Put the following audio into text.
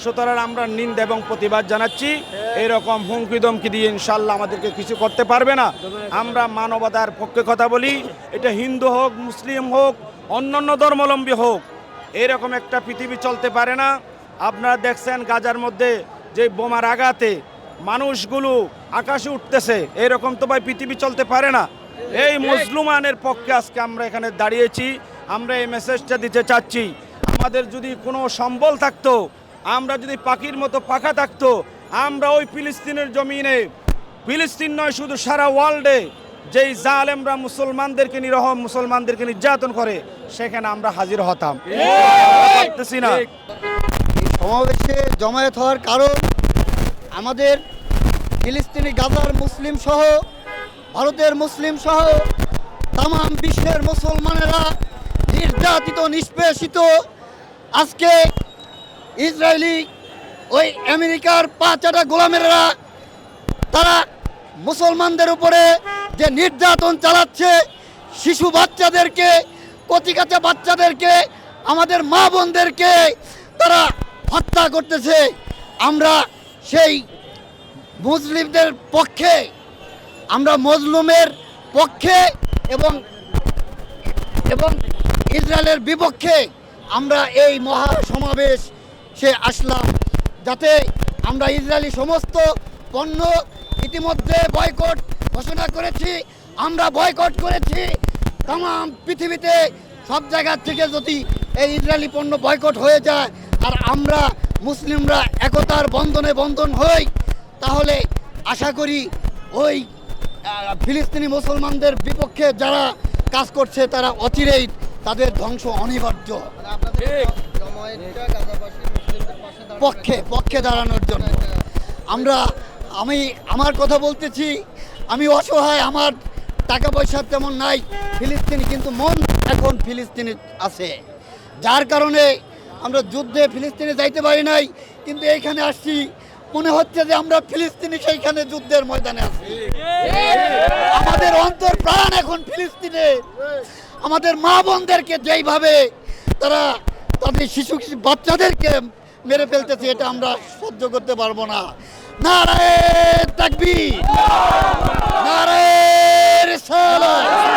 সুতরাং আমরা নিন্দা এবং প্রতিবাদ জানাচ্ছি। এরকম হুমকি দমকি দিয়ে ইনশাল্লাহ আমাদেরকে কিছু করতে পারবে না। আমরা মানবতার পক্ষে কথা বলি, এটা হিন্দু হোক, মুসলিম হোক, অন্যান্য ধর্মাবলম্বী হোক, এরকম একটা পৃথিবী চলতে পারে না। আপনারা দেখছেন গাজার মধ্যে যে বোমার আঘাতে মানুষগুলো আকাশে উঠতেছে, এরকম তো ভাই পৃথিবী চলতে পারে না। এই মুসলমানের পক্ষে আজকে আমরা এখানে দাঁড়িয়েছি। আমরা এই মেসেজটা দিতে চাচ্ছি, আমাদের যদি কোনো সম্বল থাকতো, আমরা যদি পাখির মতো পাখা থাকতো, আমরা ওই ফিলিস্তিনের জমিনে, ফিলিস্তিন নয় শুধু সারা ওয়ার্ল্ডে যেই জালেমরা মুসলমানদেরকে নিরহ মুসলমানদেরকে নির্যাতন করে, সেখানে আমরা হাজির হতাম। পারতেছি না। সমাবেশে জমায়েত হওয়ার কারণ আমাদের ফিলিস্তিনি গাজার মুসলিম সহ ভারতের মুসলিম সহ তাম বিশ্বের মুসলমানেরা নির্যাতিত নিষ্পেষিত। আজকে ইসরায়েলি ওই আমেরিকার পাঁচটা গোলামেরা তারা মুসলমানদের উপরে যে নির্যাতন চালাচ্ছে, শিশু বাচ্চাদেরকে, কচিকাঁচা বাচ্চাদেরকে, আমাদের মা বোনদেরকে তারা হত্যা করতেছে। আমরা সেই মুসলিমদের পক্ষে, আমরা মজলুমের পক্ষে এবং এবং ইসরায়েলের বিপক্ষে আমরা এই মহা সমাবেশে আসলাম, যাতে আমরা ইসরায়েলি সমস্ত পণ্য ইতিমধ্যে বয়কট ঘোষণা করেছি। আমরা বয়কট করেছি তাম পৃথিবীতে সব জায়গা থেকে যদি এই ইসরায়েলি পণ্য বয়কট হয়ে যায় আর আমরা মুসলিমরা একতার বন্ধনে বন্ধন হই, তাহলে আশা করি ওই ফিলিস্তিনি মুসলমানদের বিপক্ষে যারা কাজ করছে তারা অচিরেই তাদের ধ্বংস অনিবার্য। পক্ষে পক্ষে দাঁড়ানোর জন্য আমি আমার কথা বলতেছি, আমি অসহায়, আমার টাকা পয়সা তেমন নাই ফিলিস্তিনি, কিন্তু মন এখন ফিলিস্তিনি আছে, যার কারণে আমরা যুদ্ধে ফিলিস্তিনে যাইতে পারি নাই, কিন্তু এইখানে আসছি মনে হচ্ছে যে আমরা ফিলিস্তিনি সেইখানে যুদ্ধের ময়দানে আছি। আমাদের অন্তর প্রাণ এখন ফিলিস্তিনে। আমাদের মা বোনদেরকে যেইভাবে তারা তাদের শিশু বাচ্চাদেরকে মেরে ফেলতেছে, এটা আমরা সহ্য করতে পারবো না। নারায়ে তাকবীর, নারায়ে রিসালাত।